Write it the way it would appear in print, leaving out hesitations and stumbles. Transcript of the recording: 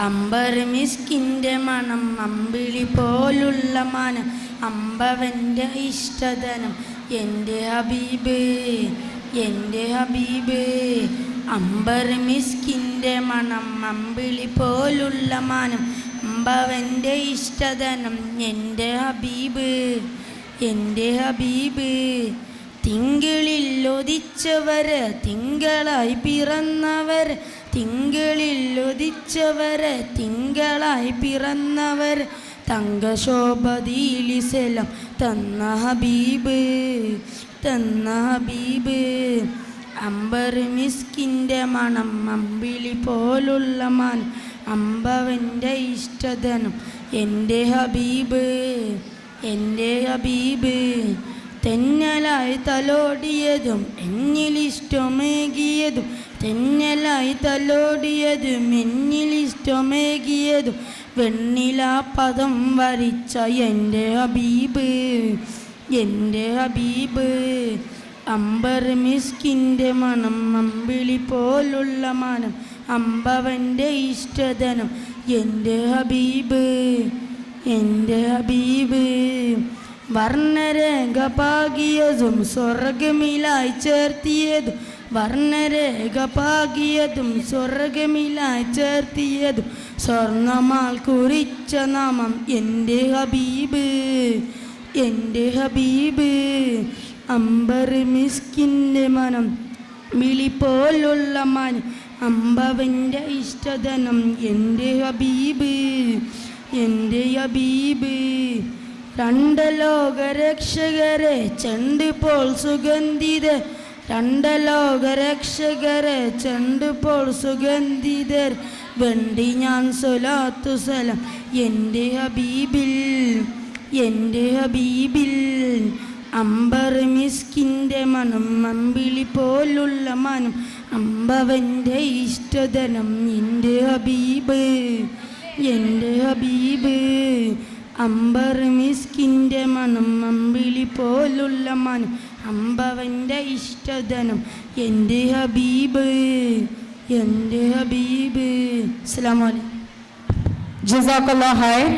അമ്പർ മിസ്കിൻ്റെ മണം അമ്പിളി പോലുള്ള മാനം അമ്പവൻ്റെ ഇഷ്ടധനം എൻ്റെ ഹബീബ് എൻ്റെ ഹബീബ്. അമ്പർ മിസ്കിൻ്റെ മണം അമ്പിളി പോലുള്ള മാനം അമ്പവൻ്റെ ഇഷ്ടധനം എൻ്റെ ഹബീബ് എൻ്റെ ഹബീബ്. തിങ്കളിൽ ഉദിച്ചവർ തിങ്കളായി പിറന്നവർ തിങ്കളിൽ ഉദിച്ചവർ തിങ്കളായി പിറന്നവർ തങ്കശോഭദീലിസലം തന്ന ഹബീബ് തന്ന ഹബീബ്. അമ്പർ മിസ്കിൻ്റെ മണം അമ്പിളി പോലുള്ള മാനം അമ്പവൻ്റെ ഇഷ്ടധനം എൻ്റെ ഹബീബ് എൻ്റെ ഹബീബ്. തെന്നലായി തലോടിയതും എന്നിലിഷ്ടമേകിയതും തെന്നലായി തലോടിയതും എന്നിലിഷ്ടമേകിയതും വെണ്ണിലാ പദം വരിച്ച എൻ്റെ ഹബീബ് എൻ്റെ ഹബീബ്. അമ്പർ മിസ്കിൻ്റെ മണം അമ്പിളി പോലുള്ള മാനം അമ്പവൻ്റെ ഇഷ്ടധനം എൻ്റെ ഹബീബ് എൻ്റെ ഹബീബ്. വർണ്ണരേഖ പാകിയതും സ്വർഗമിലായി ചേർത്തിയതും വർണ്ണരേഖ പാകിയതും സ്വർഗമിലായി ചേർത്തിയതും സ്വർണമാൽ കുറിച്ച നാമം എൻ്റെ ഹബീബ് എൻ്റെ ഹബീബ്. അമ്പർ മിസ്കിൻ്റെ മനം വിളി പോലുള്ള മാനം അമ്പവൻ്റെ ഇഷ്ടധനം എൻ്റെ ഹബീബ് എൻ്റെ ഹബീബ്. രണ്ട് ലോകരക്ഷകരെ ചെണ്ട് പോൽ സുഗന്ധിതർ രണ്ട് ലോകരക്ഷകരെ ചെണ്ട് പോൽ സുഗന്ധിതർ വേണ്ടി ഞാൻ സ്വലാത്തു സലാം എൻ്റെ ഹബീബിൽ എൻ്റെ ഹബീബിൽ. അമ്പർ മിസ്കിൻ്റെ മണം അമ്പിളി പോലുള്ള മനം അമ്പവൻ്റെ ഇഷ്ടധനം എൻ്റെ ഹബീബ് എൻ്റെ ഹബീബ്. അമ്പർ മിസ്കിൻ്റെ മണം അമ്പിളി പോലുള്ള മനം അമ്പവൻ്റെ ഇഷ്ടധനം എൻ്റെ ഹബീബ് എൻ്റെ ഹബീബ്. അസ്സലാമു അലൈക്കും. ജസാക്കല്ലാഹ് ഖൈർ.